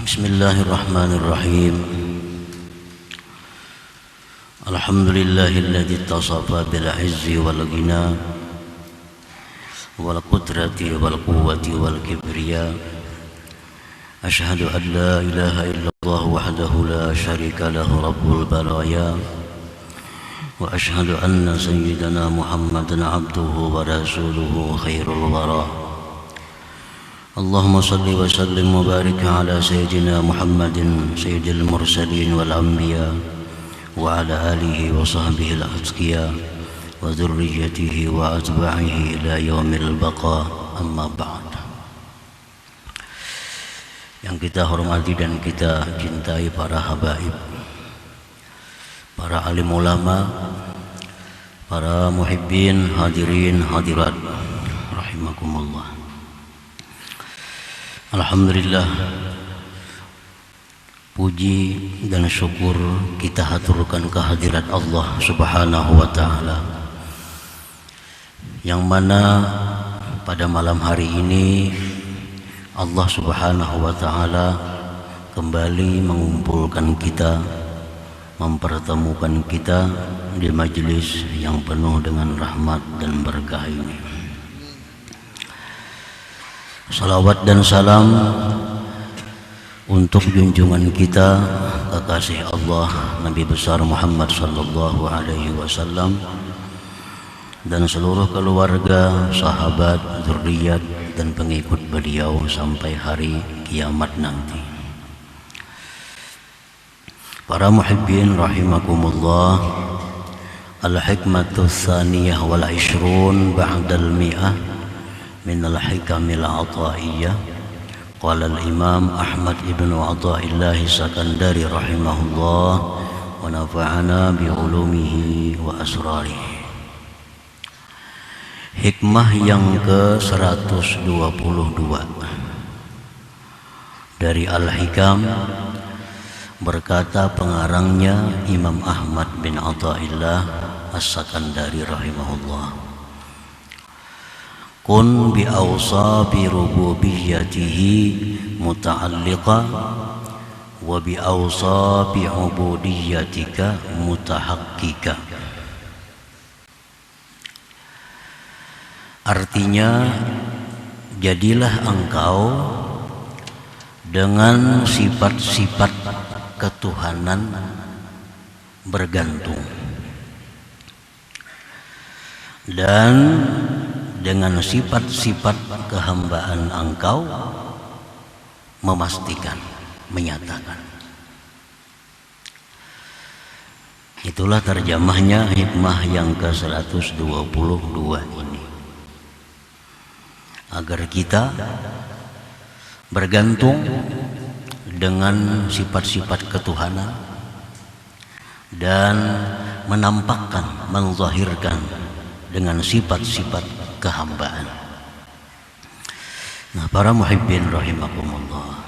Bismillahirrahmanirrahim. Alhamdulillahilladzi tasafa bil izzi wal ghina wal qudrati wal quwwati wal kibriya. Asyhadu an la ilaha illallah wahdahu la syarika lahu rabbul baraya. Wa asyhadu anna sayyidana Muhammadan abduhu wa rasuluhu khairul wara. Allahumma salli wa sallim wa barik ala sayyidina Muhammadin sayyidil mursalin wal anbiya wa ala alihi wa sahbihi al-atqiya wa dhurriyyatihi wa atba'ihi ila yaumil baqa, amma ba'd. Yang kita hormati dan kita cintai para habaib, para alim ulama, para muhibbin, hadirin, hadirat rahimakumullah. Alhamdulillah, puji dan syukur kita haturkan kehadirat Allah Subhanahu wa ta'ala, yang mana pada malam hari ini Allah Subhanahu wa ta'ala kembali mengumpulkan kita, mempertemukan kita di majelis yang penuh dengan rahmat dan berkah ini. Salawat dan salam untuk junjungan kita, kekasih Allah Nabi besar Muhammad sallallahu alaihi wasallam, dan seluruh keluarga, sahabat, zuriat dan pengikut beliau sampai hari kiamat nanti. Para muhibbin rahimakumullah, al-hikmatu tsaniyah wal 'ishrun ba'dal mi'ah min al-hikamil ata'iyyah. Qala al-imam Ahmad ibn Athaillah Sakandari rahimahullah wa nafa'ana bi ulumihi wa asrarihi. Hikmah yang ke-122 dari Al-Hikam, berkata pengarangnya Imam Ahmad bin Athaillah As-Sakandari rahimahullah, kun bi awsabi rububiyyatihi muta'alliqa wa bi awsabi ubudiyyatika mutahaqqiqa. Artinya, jadilah engkau dengan sifat-sifat ketuhanan bergantung, dan dengan sifat-sifat kehambaan engkau memastikan, menyatakan. Itulah terjemahnya hikmah yang ke-122 ini, agar kita bergantung dengan sifat-sifat ketuhanan dan menampakkan, menzahirkan dengan sifat-sifat kehambaan. Nah, para muhibbin rahimakumullah,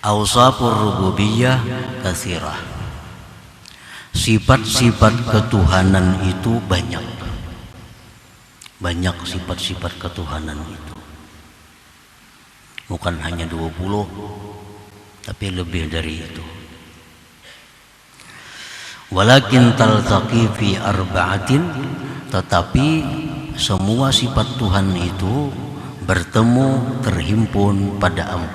awsafur rububiyyah katsirah. Sifat-sifat ketuhanan itu banyak. Banyak sifat-sifat ketuhanan itu. Bukan hanya 20, tapi lebih dari itu. Walakin taltaqi fi arba'atin, tetapi semua sifat Tuhan itu bertemu, terhimpun pada 4.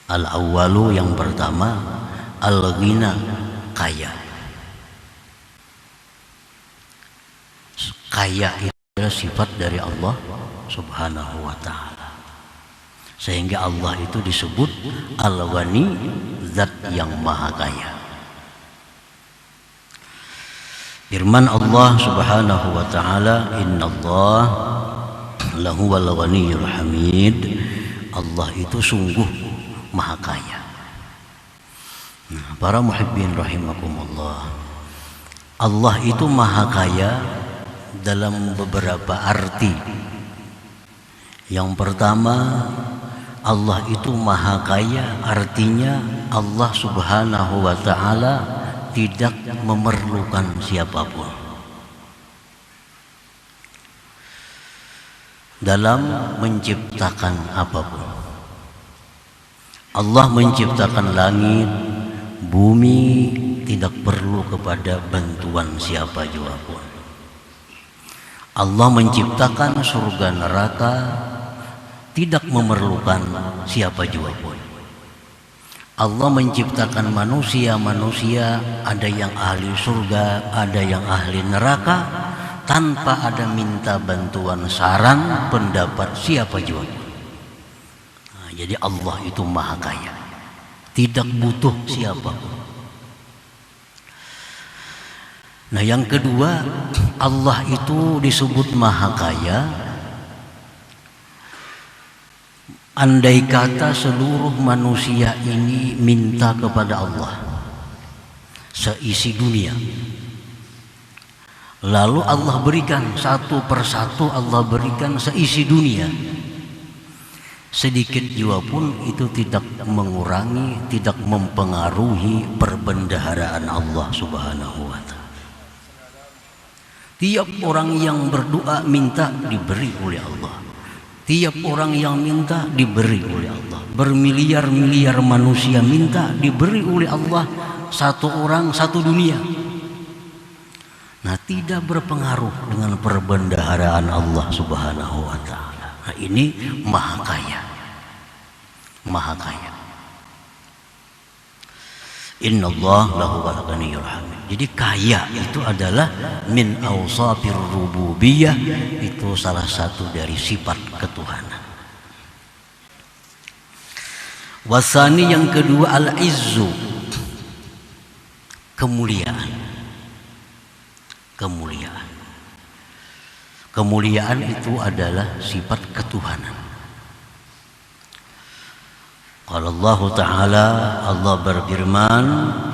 Al-awwalu, yang pertama, al-ghina, kaya. Kaya itu adalah sifat dari Allah Subhanahu wa ta'ala, sehingga Allah itu disebut al-ghani, zat yang maha kaya. Firman Allah Subhanahu wa ta'ala, innallah lahuwal ghaniyyul hamid. Allah itu sungguh maha kaya. Nah, para muhibbin rahimakumullah, Allah itu maha kaya dalam beberapa arti. Yang pertama, Allah itu maha kaya artinya Allah Subhanahu wa ta'ala tidak memerlukan siapapun dalam menciptakan apapun. Allah menciptakan langit, bumi, tidak perlu kepada bantuan siapa jua pun. Allah menciptakan surga neraka, tidak memerlukan siapa jua pun. Allah menciptakan manusia, ada yang ahli surga, ada yang ahli neraka, tanpa ada minta bantuan, saran, pendapat siapa juga. Nah, jadi Allah itu maha kaya, tidak butuh siapapun. Nah, yang kedua, Allah itu disebut maha kaya. Andai kata seluruh manusia ini minta kepada Allah seisi dunia, lalu Allah berikan satu persatu, Allah berikan seisi dunia, sedikit jua pun itu tidak mengurangi, tidak mempengaruhi perbendaharaan Allah Subhanahu wa Ta'ala. Tiap orang yang berdoa minta diberi oleh Allah. Tiap orang yang minta diberi oleh Allah. Bermiliar-miliar manusia minta diberi oleh Allah. Satu orang, satu dunia. Nah, tidak berpengaruh dengan perbendaharaan Allah Subhanahu wa Ta'ala. Nah, ini maha kaya. Maha kaya. Innallaha lahuwal ghaniyyul hamid. Jadi kaya itu adalah min awsafir rububiyah, itu salah satu dari sifat ketuhanan. Wasani yang kedua al-izzu, kemuliaan. Kemuliaan. Kemuliaan itu adalah sifat ketuhanan. Qala Allah Ta'ala, Allah berfirman,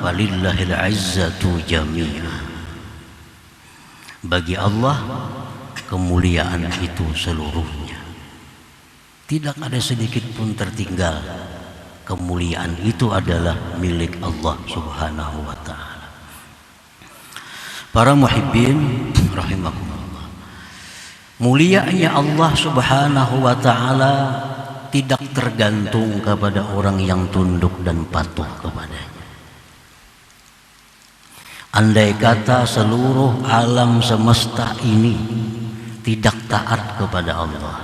walillahil izzatu jami'ah. Bagi Allah kemuliaan itu seluruhnya, tidak ada sedikit pun tertinggal. Kemuliaan itu adalah milik Allah Subhanahu wa Ta'ala. Para muhibbin rahimakumullah, mulianya Allah Subhanahu wa Ta'ala tidak tergantung kepada orang yang tunduk dan patuh kepadanya. Andai kata seluruh alam semesta ini tidak taat kepada Allah,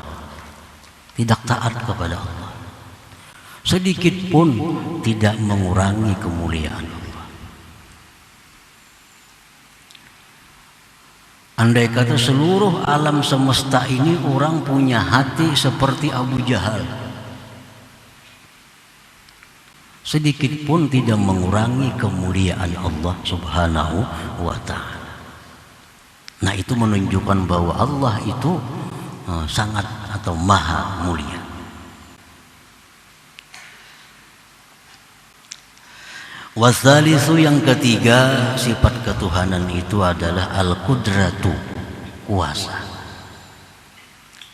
tidak taat kepada Allah, sedikit pun tidak mengurangi kemuliaan Allah. Andai kata seluruh alam semesta ini orang punya hati seperti Abu Jahal, sedikit pun tidak mengurangi kemuliaan Allah Subhanahu wa Ta'ala. Nah, itu menunjukkan bahwa Allah itu sangat atau maha mulia. Wasalisu yang ketiga, sifat ketuhanan itu adalah al-qudratu, kuasa.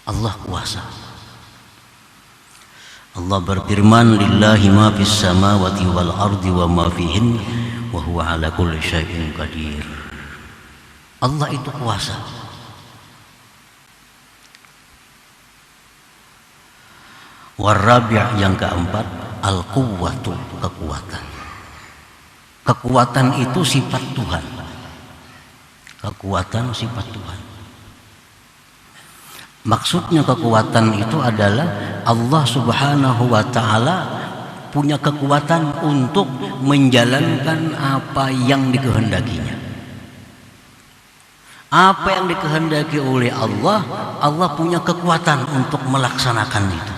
Allah kuasa. Allah berfirman, lillahi ma fis samawati wal ardi wa ma fihin wa huwa ala kulli syai'in qadir. Allah itu kuasa. Warabi' yang keempat, al-quwwatu, kekuatan. Kekuatan itu sifat Tuhan. Kekuatan sifat Tuhan. Maksudnya kekuatan itu adalah Allah Subhanahu wa Ta'ala punya kekuatan untuk menjalankan apa yang dikehendakinya. Apa yang dikehendaki oleh Allah, Allah punya kekuatan untuk melaksanakan itu.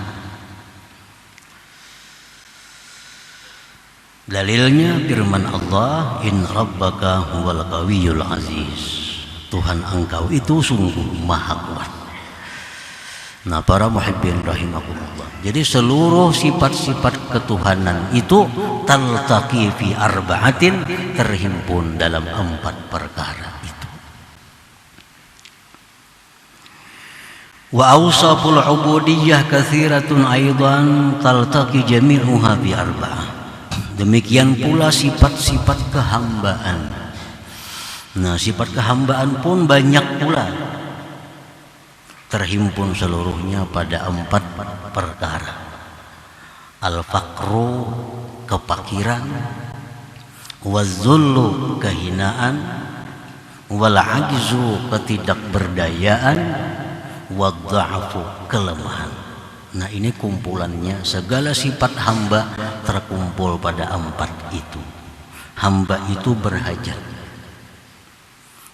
Dalilnya firman Allah, in rabbaka huwal qawiyyul aziz. Tuhan engkau itu sungguh maha kuat. Nah, para muhibbin rahimakumullah, jadi seluruh sifat-sifat ketuhanan itu taltaqi fi arba'atin, terhimpun dalam 4 perkara itu. Wa awsaful ubudiyyah katsiratun aidan taltaqi jami'uha fi arba'ah. Demikian pula sifat-sifat kehambaan. Nah, sifat kehambaan pun banyak pula, terhimpun seluruhnya pada 4 perkara. al-faqru kepakiran, waz-zullu kehinaan, wal-'ajzu ketidakberdayaan, wad-dha'fu kelemahan. Nah, ini kumpulannya segala sifat hamba terkumpul pada 4 itu. Hamba itu berhajat.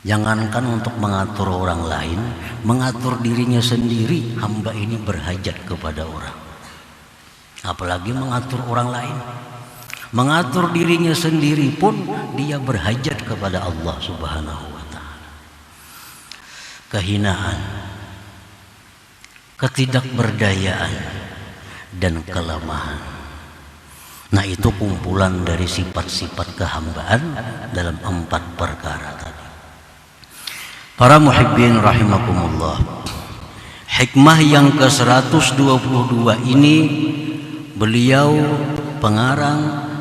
Jangankan untuk mengatur orang lain, mengatur dirinya sendiri, hamba ini berhajat kepada orang. Apalagi mengatur orang lain. Mengatur dirinya sendiri pun dia berhajat kepada Allah Subhanahu wa ta'ala. Kehinaan, ketidakberdayaan, dan kelemahan. Nah, itu kumpulan dari sifat-sifat kehambaan dalam 4 perkara tadi. Para muhibbin rahimakumullah, hikmah yang ke-122 ini beliau pengarang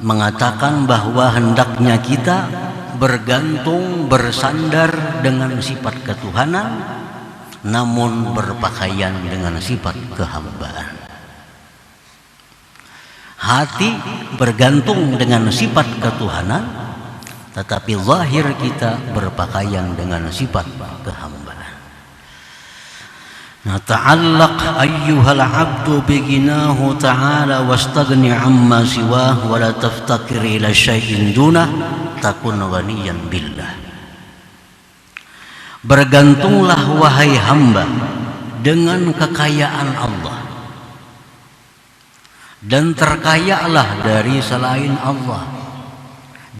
mengatakan bahwa hendaknya kita bergantung, bersandar dengan sifat ketuhanan, namun berpakaian dengan sifat kehambaan. Hati bergantung dengan sifat ketuhanan, tetapi zahir kita berpakaian dengan sifat kehambaan. Nata'allaq ayyuhal 'abdu bighinahu ta'ala wastaghni 'amma siwah wa la taftakir ila syai'in dunah takun ghaniyan billah. Bergantunglah wahai hamba dengan kekayaan Allah, dan terkayalah dari selain Allah.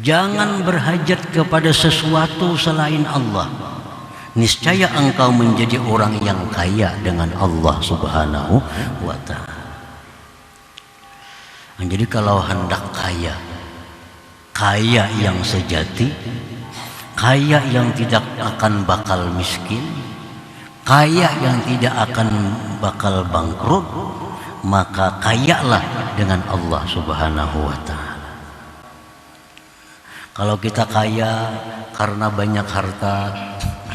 Jangan berhajat kepada sesuatu selain Allah. Niscaya engkau menjadi orang yang kaya dengan Allah Subhanahu wa ta'ala. Jadi kalau hendak kaya, kaya yang sejati, kaya yang tidak akan bakal miskin, kaya yang tidak akan bakal bangkrut, maka kayalah dengan Allah Subhanahu wa ta'ala. Kalau kita kaya karena banyak harta,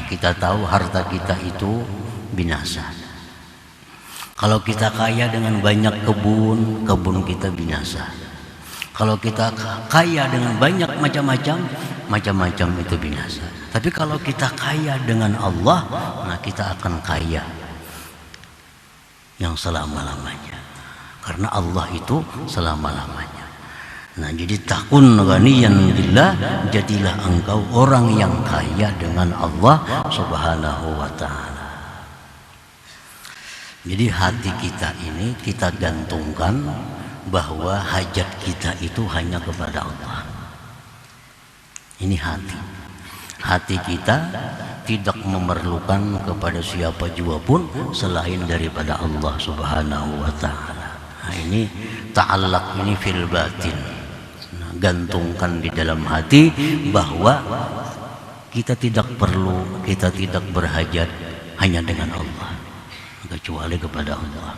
kita tahu harta kita itu binasa. Kalau kita kaya dengan banyak kebun, kebun kita binasa. Kalau kita kaya dengan banyak macam-macam, macam-macam itu binasa. Tapi kalau kita kaya dengan Allah, nah kita akan kaya yang selama-lamanya. Karena Allah itu selama-lamanya. Nah, jadi takun ghaniyan billah, jadilah engkau orang yang kaya dengan Allah Subhanahu wa ta'ala. Jadi hati kita ini kita gantungkan bahwa hajat kita itu hanya kepada Allah. Ini hati. Hati kita tidak memerlukan kepada siapa jua pun selain daripada Allah Subhanahu wa ta'ala. Nah, ini ta'allaq ini fil batin. Gantungkan di dalam hati bahwa kita tidak perlu, kita tidak berhajat hanya dengan Allah, kecuali kepada Allah.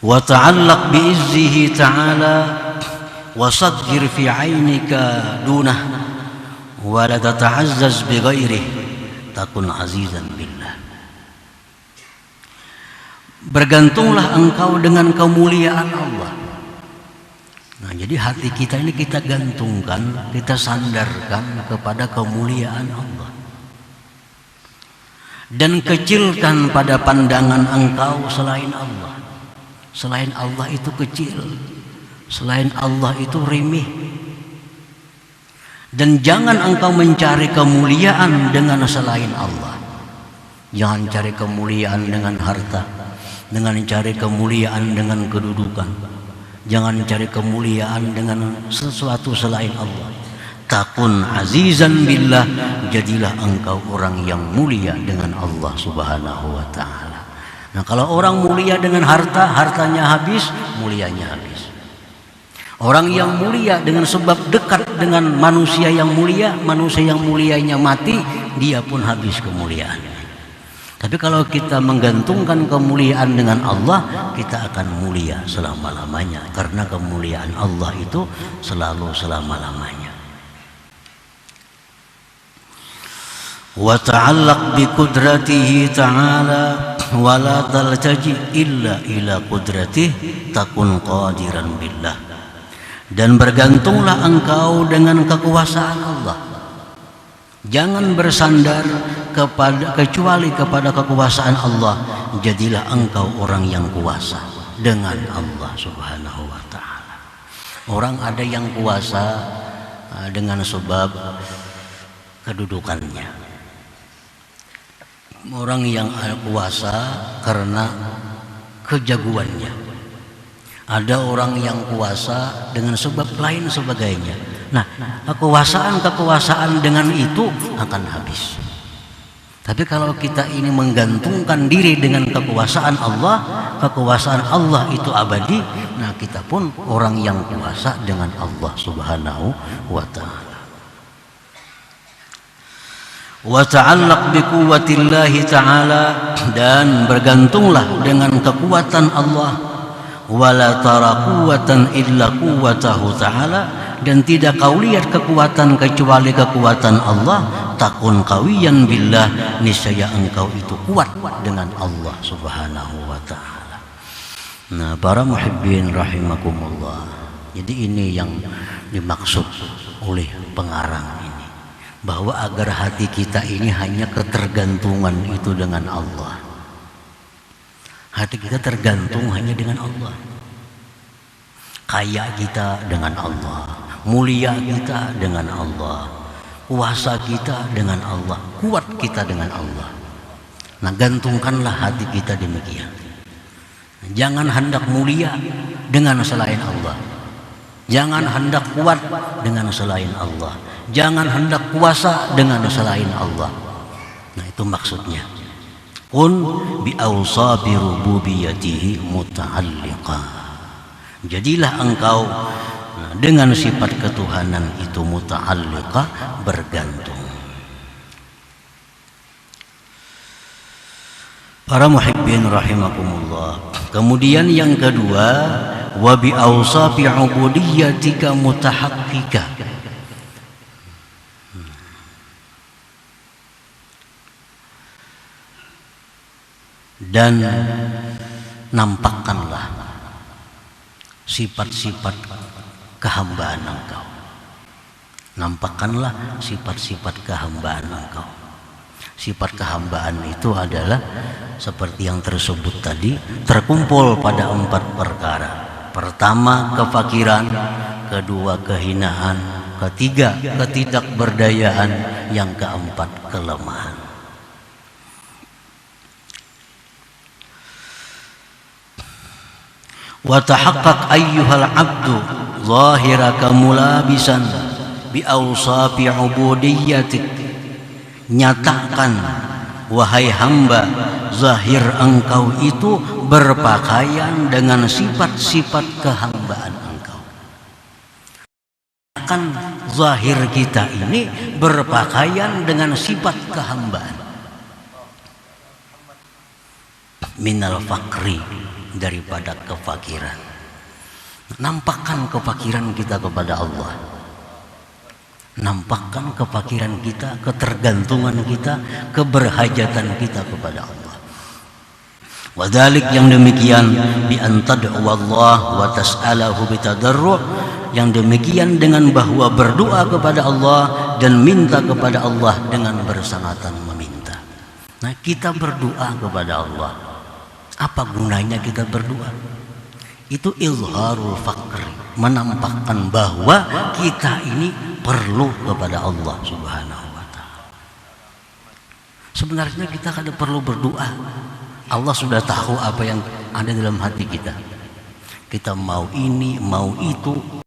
Wa ta'allaq bi'izzihi ta'ala wa saghir fi 'ainika dunah wa la tata'azzaz bi ghairihi takun 'azizan billah. Bergantunglah engkau dengan kemuliaan Allah. Nah, jadi hati kita ini kita gantungkan, kita sandarkan kepada kemuliaan Allah. Dan kecilkan pada pandangan engkau selain Allah. Selain Allah itu kecil, selain Allah itu remeh. Dan jangan engkau mencari kemuliaan dengan selain Allah. Jangan cari kemuliaan dengan harta, dengan cari kemuliaan dengan kedudukan. Jangan cari kemuliaan dengan sesuatu selain Allah. Takun azizan billah, jadilah engkau orang yang mulia dengan Allah Subhanahu wa ta'ala. Nah, kalau orang mulia dengan harta, hartanya habis, mulianya habis. Orang yang mulia dengan sebab dekat dengan manusia yang mulianya mati, dia pun habis kemuliaannya. Tapi kalau kita menggantungkan kemuliaan dengan Allah, kita akan mulia selama-lamanya. Karena kemuliaan Allah itu selalu selama-lamanya. Wa ta'allaq bi qudratihi ta'ala wala taltaji illa ila qudratih takun qadiran billah. Dan bergantunglah engkau dengan kekuasaan Allah. Jangan bersandar kecuali kepada kekuasaan Allah. Jadilah engkau orang yang kuasa dengan Allah Subhanahu wa ta'ala. Orang ada yang kuasa dengan sebab kedudukannya. Orang yang kuasa karena kejagoannya. Ada orang yang kuasa dengan sebab lain sebagainya. Nah, kekuasaan dengan itu akan habis. Tapi kalau kita ini menggantungkan diri dengan kekuasaan Allah itu abadi. Nah, kita pun orang yang kuasa dengan Allah Subhanahu wa ta'ala. Wa ta'allaq bi quwwatillahi ta'ala, dan bergantunglah dengan kekuatan Allah. Wala tara quwwatan illa quwwatahu ta'ala, dan tidak kau lihat kekuatan kecuali kekuatan Allah. Takun qawiyan billah, niscaya engkau itu kuat dengan Allah Subhanahu wa ta'ala. Nah, para muhibbin rahimakumullah, jadi ini yang dimaksud oleh pengarang ini, bahwa agar hati kita ini hanya ketergantungan itu dengan Allah. Hati kita tergantung hanya dengan Allah. Kaya kita dengan Allah, mulia kita dengan Allah, kuasa kita dengan Allah, kuat kita dengan Allah. Nah, gantungkanlah hati kita demikian. Jangan hendak mulia dengan selain Allah. Jangan hendak kuat dengan selain Allah. Jangan hendak kuasa dengan selain Allah. Nah, itu maksudnya. Kun bi awsabi rububiyatihi muta'alliqa. Jadilah engkau dengan sifat ketuhanan itu muta'alliqa, bergantung. Para muhibbin rahimakumullah. Kemudian yang kedua, wa bi awsafi ubudiyyatika mutahaqqiqa. Dan nampakkanlah sifat-sifat kehambaan engkau. Nampakkanlah sifat-sifat kehambaan engkau. Sifat kehambaan itu adalah seperti yang tersebut tadi, terkumpul pada 4 perkara. Pertama, kefakiran. Kedua, kehinaan. Ketiga, ketidakberdayaan. Yang keempat, kelemahan. Wa tahaqqaq ayyuhal 'abdu zahiraka mulabisan bi awsafi ubudiyyatik. Nyatakan wahai hamba, zahir engkau itu berpakaian dengan sifat-sifat kehambaan engkau. Nyatakan zahir kita ini berpakaian dengan sifat kehambaan. Minal fakri, daripada kefakiran. Nampakkan kefakiran kita kepada Allah. Nampakkan kefakiran kita, ketergantungan kita, keberhajatan kita kepada Allah. Wadhalik, yang demikian, bi an tad'u Allah wa tas'alahu bitadarru', yang demikian dengan bahwa berdoa kepada Allah dan minta kepada Allah dengan bersangatan meminta. Nah, kita berdoa kepada Allah. Apa gunanya kita berdoa? Itu izharul faqri, menampakkan bahwa kita ini perlu kepada Allah Subhanahu wa ta'ala. Sebenarnya kita kada perlu berdoa. Allah sudah tahu apa yang ada dalam hati kita. Kita mau ini, mau itu,